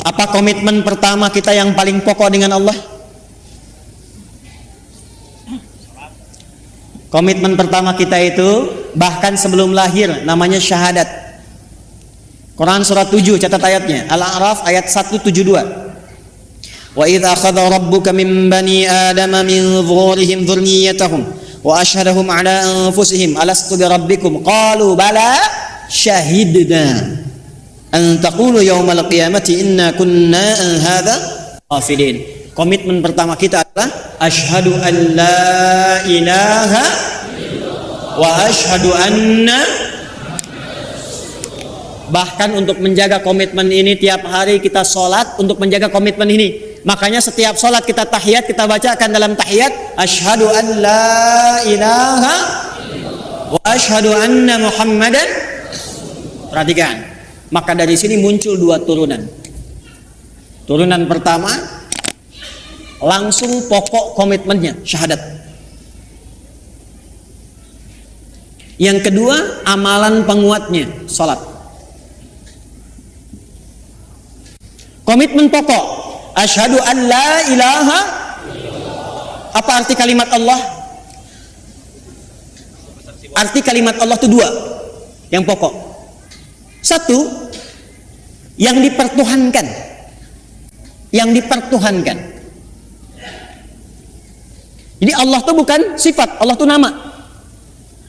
Apa komitmen pertama kita yang paling pokok dengan Allah? Komitmen pertama kita itu bahkan sebelum lahir namanya syahadat. Quran surat 7 catat ayatnya, Al-A'raf ayat 172. Wa idz akhadha rabbuka min bani adama min dhuhurihim dhurriyyatahum wa asyhadahum ala anfusihim alastu bi rabbikum qalu bala syahidna an taqulu yaumal qiyamati inna kunna an hadza ghafilin. Komitmen pertama kita adalah asyhadu an la ilaha wa asyhadu anna. Bahkan untuk menjaga komitmen ini tiap hari kita sholat untuk menjaga komitmen ini. Makanya setiap sholat kita tahiyat, kita bacakan dalam tahiyat asyhadu an la ilaha wa asyhadu anna muhammadan. Perhatikan. Maka dari sini muncul dua turunan. Turunan pertama langsung pokok komitmennya syahadat. Yang kedua amalan penguatnya salat. Komitmen pokok asyhadu an la ilaha. Apa arti kalimat Allah? Arti kalimat Allah itu dua yang pokok. Satu, yang dipertuhankan. Yang dipertuhankan. Jadi Allah itu bukan sifat, Allah itu nama.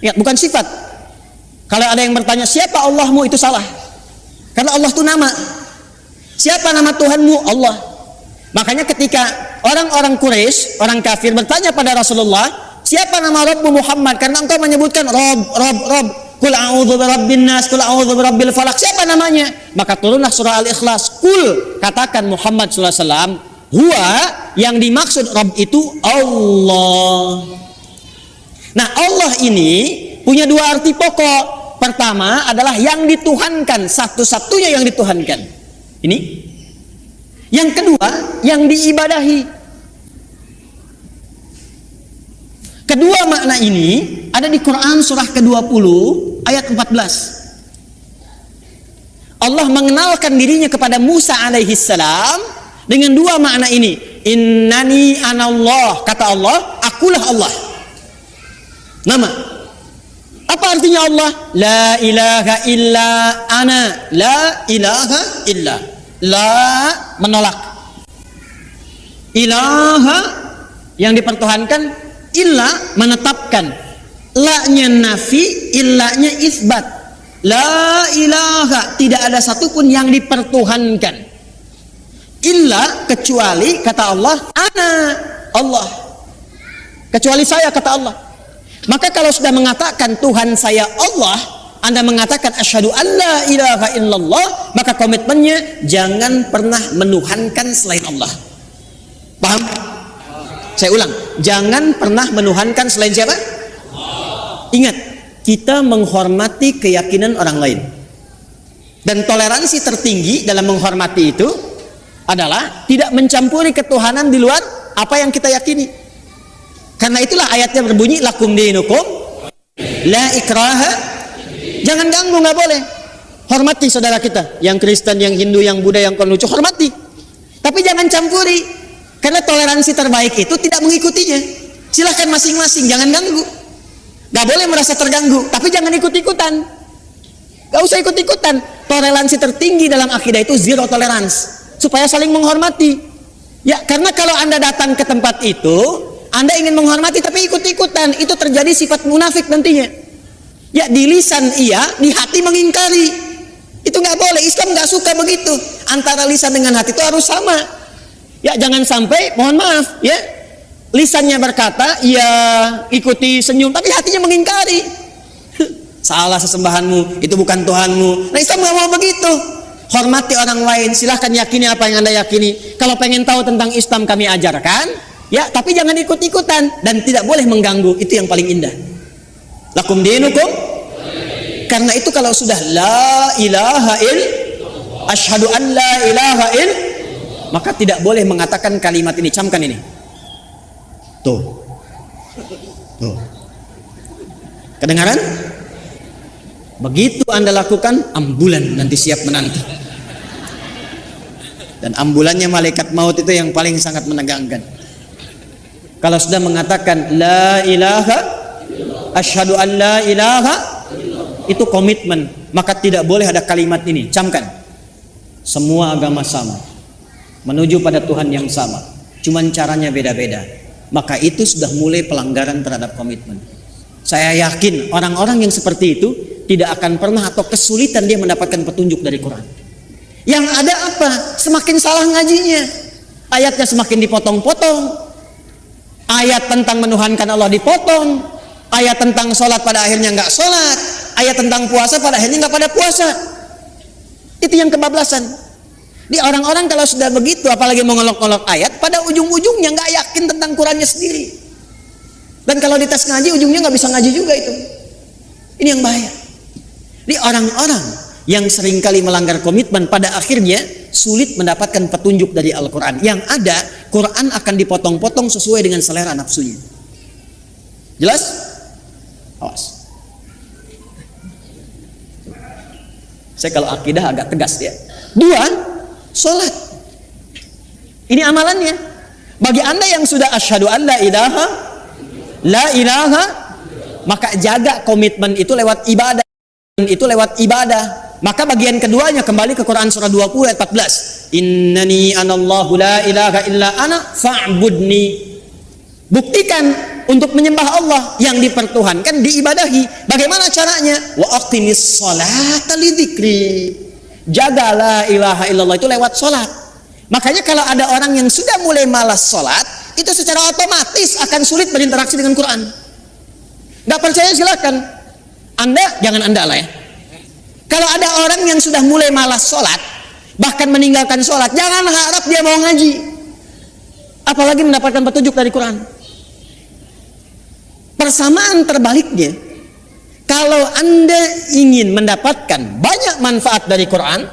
Ya, bukan sifat. Kalau ada yang bertanya siapa Allahmu, itu salah. Karena Allah itu nama. Siapa nama Tuhanmu? Allah. Makanya ketika orang-orang Quraisy, orang kafir bertanya pada Rasulullah, siapa nama Rabbu Muhammad? Karena engkau menyebutkan Rob. Qul a'udzu birabbin nas, qul a'udzu birabbil falaq. Siapa namanya? Maka turunlah surah Al-Ikhlas. Qul, katakan Muhammad sallallahu alaihi wasallam, huwa, yang dimaksud Rabb itu Allah. Nah, Allah ini punya dua arti pokok. Pertama adalah yang dituhankan, satu-satunya yang dituhankan. Ini. Yang kedua, yang diibadahi. Kedua makna ini ada di Quran surah ke-20 ayat 14. Allah mengenalkan dirinya kepada Musa alaihi salam dengan dua makna ini. Innani anallah, kata Allah, akulah Allah. Nama. Apa artinya Allah? La ilaha illa ana, la ilaha illa. La menolak. Ilaha yang dipertuhankan, illa menetapkan. La-nya nafi, illa-nya isbat. La ilaha, tidak ada satupun yang dipertuhankan. Illa, kecuali kata Allah, ana Allah. Kecuali saya, kata Allah. Maka kalau sudah mengatakan Tuhan saya Allah, Anda mengatakan asyhadu an la ilaha illallah, maka komitmennya jangan pernah menuhankan selain Allah. Paham? Saya ulang, jangan pernah menuhankan selain siapa? Ingat, kita menghormati keyakinan orang lain. Dan toleransi tertinggi dalam menghormati itu adalah tidak mencampuri ketuhanan di luar apa yang kita yakini. Karena itulah ayatnya berbunyi lakum dinukum la ikraha. Jangan ganggu, nggak boleh. Hormati saudara kita, yang Kristen, yang Hindu, yang Buddha, yang Konghucu, hormati. Tapi jangan campuri. Karena toleransi terbaik itu tidak mengikutinya. Silahkan masing-masing, jangan ganggu. Gak boleh merasa terganggu, tapi jangan ikut-ikutan. Gak usah ikut-ikutan. Toleransi tertinggi dalam akidah itu zero tolerance, supaya saling menghormati. Ya, karena kalau Anda datang ke tempat itu, Anda ingin menghormati tapi ikut-ikutan, itu terjadi sifat munafik nantinya. Ya, di lisan iya, di hati mengingkari. Itu nggak boleh. Islam nggak suka begitu. Antara lisan dengan hati itu harus sama. Ya, jangan sampai, mohon maaf, ya, lisannya berkata, ya, ikuti senyum, tapi hatinya mengingkari. Salah sesembahanmu, itu bukan Tuhanmu. Nah, Islam nggak mau begitu. Hormati orang lain, silahkan yakini apa yang Anda yakini. Kalau pengen tahu tentang Islam kami ajarkan, ya, tapi jangan ikut-ikutan dan tidak boleh mengganggu. Itu yang paling indah. Lakum dinukum. Karena itu kalau sudah la ilaha il, asyhadu an la ilaha il, maka tidak boleh mengatakan kalimat ini. Camkan ini. Tuh. Kedengaran? Begitu Anda lakukan, ambulan nanti siap menanti. Dan ambulannya malaikat maut itu yang paling sangat menegangkan. Kalau sudah mengatakan la ilaha, asyhadu an la ilaha, itu komitmen. Maka tidak boleh ada kalimat ini. Camkan. Semua agama sama, menuju pada Tuhan yang sama, cuman caranya beda-beda. Maka itu sudah mulai pelanggaran terhadap komitmen. Saya yakin orang-orang yang seperti itu tidak akan pernah atau kesulitan dia mendapatkan petunjuk dari Quran. Yang ada apa? Semakin salah ngajinya, ayatnya semakin dipotong-potong. Ayat tentang menuhankan Allah dipotong, ayat tentang sholat pada akhirnya nggak sholat, ayat tentang puasa pada akhirnya nggak pada puasa. Itu yang kebablasan. Di orang-orang kalau sudah begitu, apalagi mau ngolok-ngolok ayat, pada ujung-ujungnya nggak yakin tentang Qurannya sendiri. Dan kalau di tes ngaji, ujungnya nggak bisa ngaji juga itu. Ini yang bahaya. Di orang-orang yang seringkali melanggar komitmen, pada akhirnya sulit mendapatkan petunjuk dari Al-Quran. Yang ada, Quran akan dipotong-potong sesuai dengan selera nafsunya. Jelas? Awas. Saya kalau akidah agak tegas ya. 2, sholat. Ini amalannya. Bagi anda yang sudah asyhadu an la ilaha, maka jaga komitmen itu lewat ibadah. Maka bagian keduanya kembali ke Quran surah 20 ayat 14. Innani anallahu la ilaha illa ana fa'budni. Buktikan untuk menyembah Allah, yang dipertuhankan diibadahi. Bagaimana caranya? Wa aqimis sholata lidzikri. Jaga la ilaha illallah itu lewat sholat. Makanya kalau ada orang yang sudah mulai malas sholat, itu secara otomatis akan sulit berinteraksi dengan Quran. Gak percaya silakan. Anda, jangan anda lah ya. Kalau ada orang yang sudah mulai malas sholat, bahkan meninggalkan sholat, jangan harap dia mau ngaji, apalagi mendapatkan petunjuk dari Quran. Persamaan terbaliknya, kalau anda ingin mendapatkan banyak manfaat dari Quran,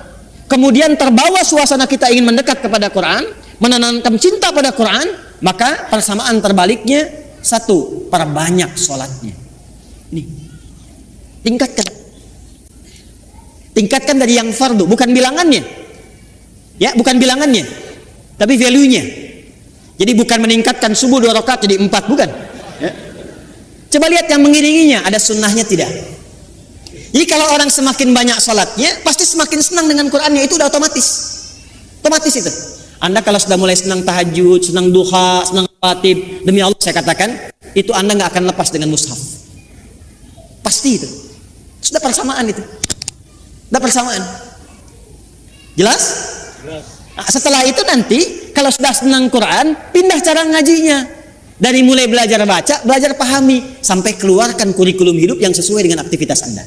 kemudian terbawa suasana kita ingin mendekat kepada Quran, menanamkan cinta pada Quran, maka persamaan terbaliknya, 1, perbanyak sholatnya. Nih, tingkatkan dari yang fardu, bukan bilangannya ya, bukan bilangannya, tapi value-nya. Jadi bukan meningkatkan subuh 2 rakaat jadi 4, bukan ya. Coba lihat yang mengiringinya, ada sunnahnya tidak. Jadi kalau orang semakin banyak sholatnya, pasti semakin senang dengan Qurannya, itu udah otomatis itu. Anda kalau sudah mulai senang tahajud, senang duha, senang khatib, demi Allah saya katakan, itu Anda nggak akan lepas dengan mushaf. Pasti itu. Sudah persamaan itu. Sudah persamaan. Jelas? Nah, setelah itu nanti kalau sudah senang Quran, pindah cara ngajinya. Dari mulai belajar baca, belajar pahami, sampai keluarkan kurikulum hidup yang sesuai dengan aktivitas Anda.